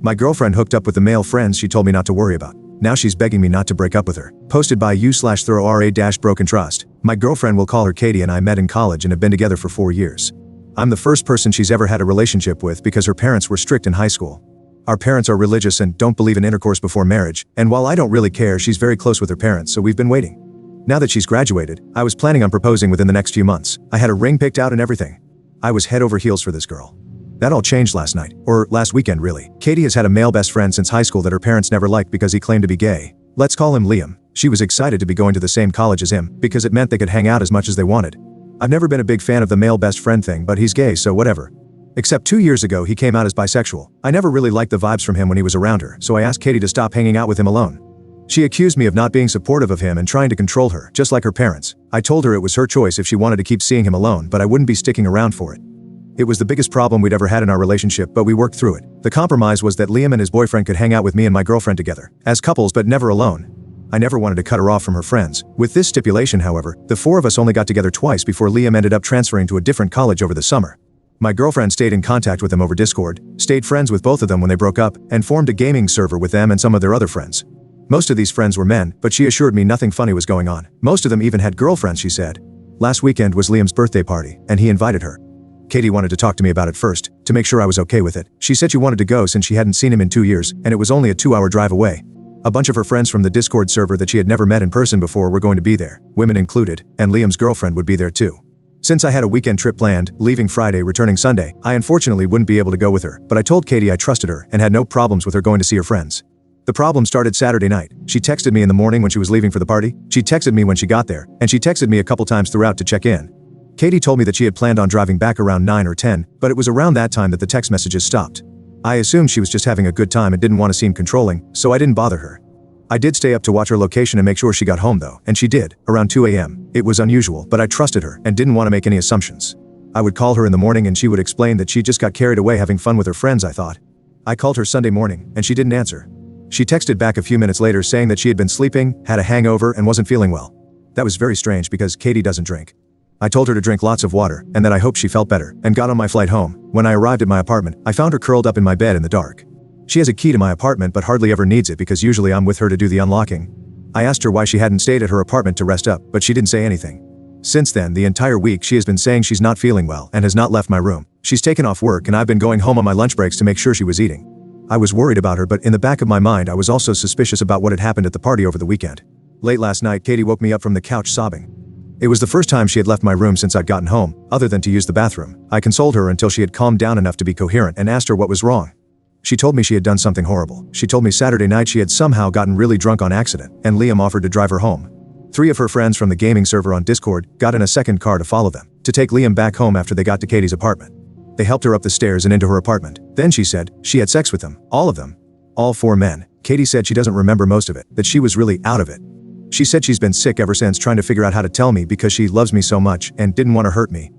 My girlfriend hooked up with the male friends she told me not to worry about. Now she's begging me not to break up with her. Posted by u/ThrowRA-BrokenTrust. My girlfriend will call her Katie and I met in college and have been together for 4 years. I'm the first person she's ever had a relationship with because her parents were strict in high school. Our parents are religious and don't believe in intercourse before marriage, and while I don't really care, she's very close with her parents, so we've been waiting. Now that she's graduated, I was planning on proposing within the next few months. I had a ring picked out and everything. I was head over heels for this girl. That all changed last night, or last weekend really. Katie has had a male best friend since high school that her parents never liked because he claimed to be gay. Let's call him Liam. She was excited to be going to the same college as him because it meant they could hang out as much as they wanted. I've never been a big fan of the male best friend thing, but he's gay, so whatever. Except 2 years ago he came out as bisexual. I never really liked the vibes from him when he was around her, so I asked Katie to stop hanging out with him alone. She accused me of not being supportive of him and trying to control her, just like her parents. I told her it was her choice if she wanted to keep seeing him alone, but I wouldn't be sticking around for it. It was the biggest problem we'd ever had in our relationship, but we worked through it. The compromise was that Liam and his boyfriend could hang out with me and my girlfriend together, as couples but never alone. I never wanted to cut her off from her friends. With this stipulation, however, the 4 of us only got together twice before Liam ended up transferring to a different college over the summer. My girlfriend stayed in contact with them over Discord, stayed friends with both of them when they broke up, and formed a gaming server with them and some of their other friends. Most of these friends were men, but she assured me nothing funny was going on. Most of them even had girlfriends, she said. Last weekend was Liam's birthday party, and he invited her. Katie wanted to talk to me about it first, to make sure I was okay with it. She said she wanted to go since she hadn't seen him in 2 years, and it was only a 2-hour drive away. A bunch of her friends from the Discord server that she had never met in person before were going to be there, women included, and Liam's girlfriend would be there too. Since I had a weekend trip planned, leaving Friday, returning Sunday, I unfortunately wouldn't be able to go with her, but I told Katie I trusted her and had no problems with her going to see her friends. The problem started Saturday night. She texted me in the morning when she was leaving for the party, she texted me when she got there, and she texted me a couple times throughout to check in. Katie told me that she had planned on driving back around 9 or 10, but it was around that time that the text messages stopped. I assumed she was just having a good time and didn't want to seem controlling, so I didn't bother her. I did stay up to watch her location and make sure she got home though, and she did, around 2 a.m. It was unusual, but I trusted her and didn't want to make any assumptions. I would call her in the morning and she would explain that she just got carried away having fun with her friends, I thought. I called her Sunday morning, and she didn't answer. She texted back a few minutes later saying that she had been sleeping, had a hangover, and wasn't feeling well. That was very strange because Katie doesn't drink. I told her to drink lots of water, and that I hoped she felt better, and got on my flight home. When I arrived at my apartment, I found her curled up in my bed in the dark. She has a key to my apartment but hardly ever needs it because usually I'm with her to do the unlocking. I asked her why she hadn't stayed at her apartment to rest up, but she didn't say anything. Since then, the entire week she has been saying she's not feeling well and has not left my room. She's taken off work and I've been going home on my lunch breaks to make sure she was eating. I was worried about her, but in the back of my mind I was also suspicious about what had happened at the party over the weekend. Late last night, Katie woke me up from the couch sobbing. It was the first time she had left my room since I'd gotten home, other than to use the bathroom. I consoled her until she had calmed down enough to be coherent and asked her what was wrong. She told me she had done something horrible. She told me Saturday night she had somehow gotten really drunk on accident, and Liam offered to drive her home. 3 of her friends from the gaming server on Discord got in a second car to follow them, to take Liam back home after they got to Katie's apartment. They helped her up the stairs and into her apartment. Then she said she had sex with them, all of them. All 4 men. Katie said she doesn't remember most of it, that she was really out of it. She said she's been sick ever since, trying to figure out how to tell me because she loves me so much and didn't want to hurt me.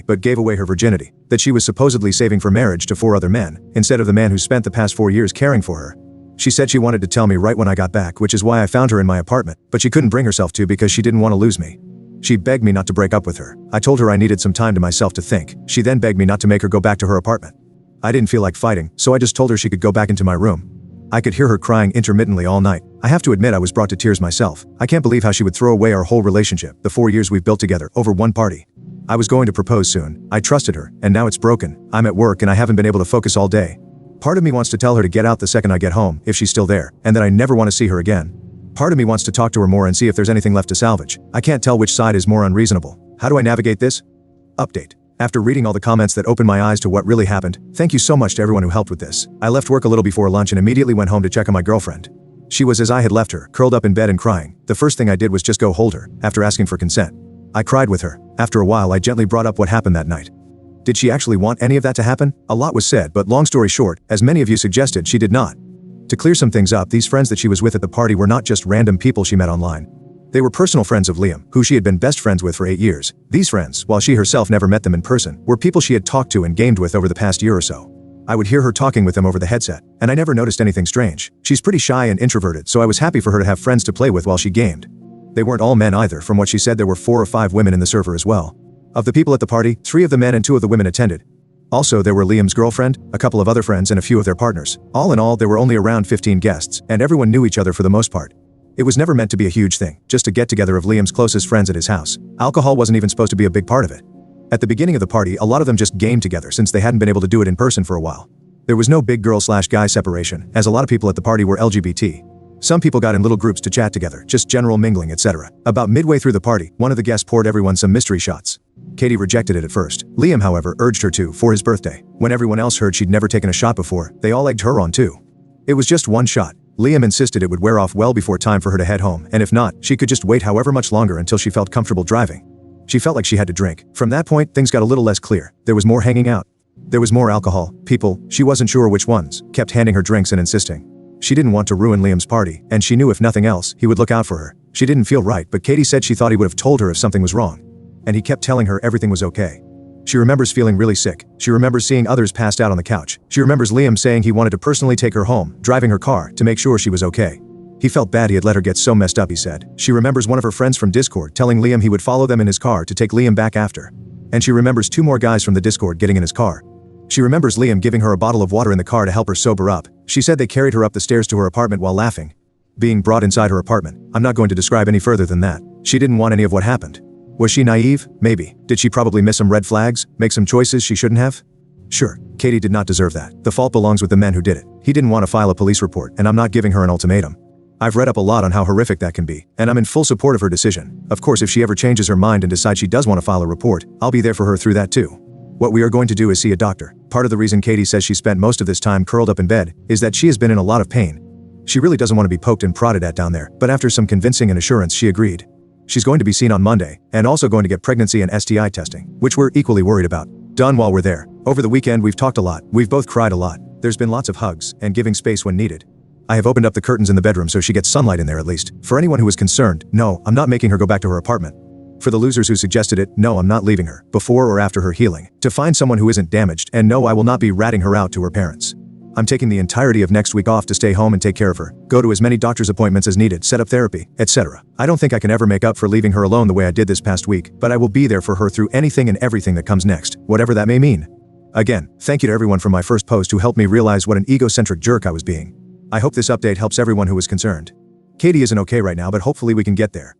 But gave away her virginity, that she was supposedly saving for marriage to 4 other men, instead of the man who spent the past 4 years caring for her. She said she wanted to tell me right when I got back, which is why I found her in my apartment, but she couldn't bring herself to because she didn't want to lose me. She begged me not to break up with her. I told her I needed some time to myself to think. She then begged me not to make her go back to her apartment. I didn't feel like fighting, so I just told her she could go back into my room. I could hear her crying intermittently all night. I have to admit I was brought to tears myself. I can't believe how she would throw away our whole relationship, the 4 years we've built together, over one party. I was going to propose soon. I trusted her, and now it's broken. I'm at work and I haven't been able to focus all day. Part of me wants to tell her to get out the second I get home, if she's still there, and that I never want to see her again. Part of me wants to talk to her more and see if there's anything left to salvage. I can't tell which side is more unreasonable. How do I navigate this? Update. After reading all the comments that opened my eyes to what really happened, thank you so much to everyone who helped with this. I left work a little before lunch and immediately went home to check on my girlfriend. She was as I had left her, curled up in bed and crying. The first thing I did was just go hold her, after asking for consent. I cried with her. After a while I gently brought up what happened that night. Did she actually want any of that to happen? A lot was said, but long story short, as many of you suggested, she did not. To clear some things up, these friends that she was with at the party were not just random people she met online. They were personal friends of Liam, who she had been best friends with for 8 years. These friends, while she herself never met them in person, were people she had talked to and gamed with over the past year or so. I would hear her talking with them over the headset, and I never noticed anything strange. She's pretty shy and introverted, so I was happy for her to have friends to play with while she gamed. They weren't all men either. From what she said, there were 4 or 5 women in the server as well. Of the people at the party, 3 of the men and 2 of the women attended. Also, there were Liam's girlfriend, a couple of other friends, and a few of their partners. All in all, there were only around 15 guests, and everyone knew each other for the most part. It was never meant to be a huge thing, just a get-together of Liam's closest friends at his house. Alcohol wasn't even supposed to be a big part of it. At the beginning of the party, a lot of them just gamed together since they hadn't been able to do it in person for a while. There was no big girl/guy separation, as a lot of people at the party were LGBT. Some people got in little groups to chat together, just general mingling, etc. About midway through the party, one of the guests poured everyone some mystery shots. Katie rejected it at first. Liam, however, urged her to, for his birthday. When everyone else heard she'd never taken a shot before, they all egged her on too. It was just one shot. Liam insisted it would wear off well before time for her to head home, and if not, she could just wait however much longer until she felt comfortable driving. She felt like she had to drink. From that point, things got a little less clear. There was more hanging out. There was more alcohol. People, she wasn't sure which ones, kept handing her drinks and insisting. She didn't want to ruin Liam's party, and she knew if nothing else, he would look out for her. She didn't feel right, but Katie said she thought he would have told her if something was wrong. And he kept telling her everything was okay. She remembers feeling really sick. She remembers seeing others passed out on the couch. She remembers Liam saying he wanted to personally take her home, driving her car, to make sure she was okay. He felt bad he had let her get so messed up, he said. She remembers one of her friends from Discord telling Liam he would follow them in his car to take Liam back after. And she remembers 2 more guys from the Discord getting in his car. She remembers Liam giving her a bottle of water in the car to help her sober up. She said they carried her up the stairs to her apartment while laughing. Being brought inside her apartment. I'm not going to describe any further than that. She didn't want any of what happened. Was she naive? Maybe. Did she probably miss some red flags? Make some choices she shouldn't have? Sure. Katie did not deserve that. The fault belongs with the men who did it. He didn't want to file a police report, and I'm not giving her an ultimatum. I've read up a lot on how horrific that can be, and I'm in full support of her decision. Of course, if she ever changes her mind and decides she does want to file a report, I'll be there for her through that too. What we are going to do is see a doctor. Part of the reason Katie says she spent most of this time curled up in bed is that she has been in a lot of pain. She really doesn't want to be poked and prodded at down there, but after some convincing and assurance, she agreed. She's going to be seen on Monday, and also going to get pregnancy and STI testing, which we're equally worried about. Done while we're there. Over the weekend, we've talked a lot. We've both cried a lot. There's been lots of hugs, and giving space when needed. I have opened up the curtains in the bedroom so she gets sunlight in there at least. For anyone who is concerned, no, I'm not making her go back to her apartment. For the losers who suggested it, no, I'm not leaving her, before or after her healing, to find someone who isn't damaged, and no, I will not be ratting her out to her parents. I'm taking the entirety of next week off to stay home and take care of her, go to as many doctor's appointments as needed, set up therapy, etc. I don't think I can ever make up for leaving her alone the way I did this past week, but I will be there for her through anything and everything that comes next, whatever that may mean. Again, thank you to everyone from my first post who helped me realize what an egocentric jerk I was being. I hope this update helps everyone who was concerned. Katie isn't okay right now, but hopefully we can get there.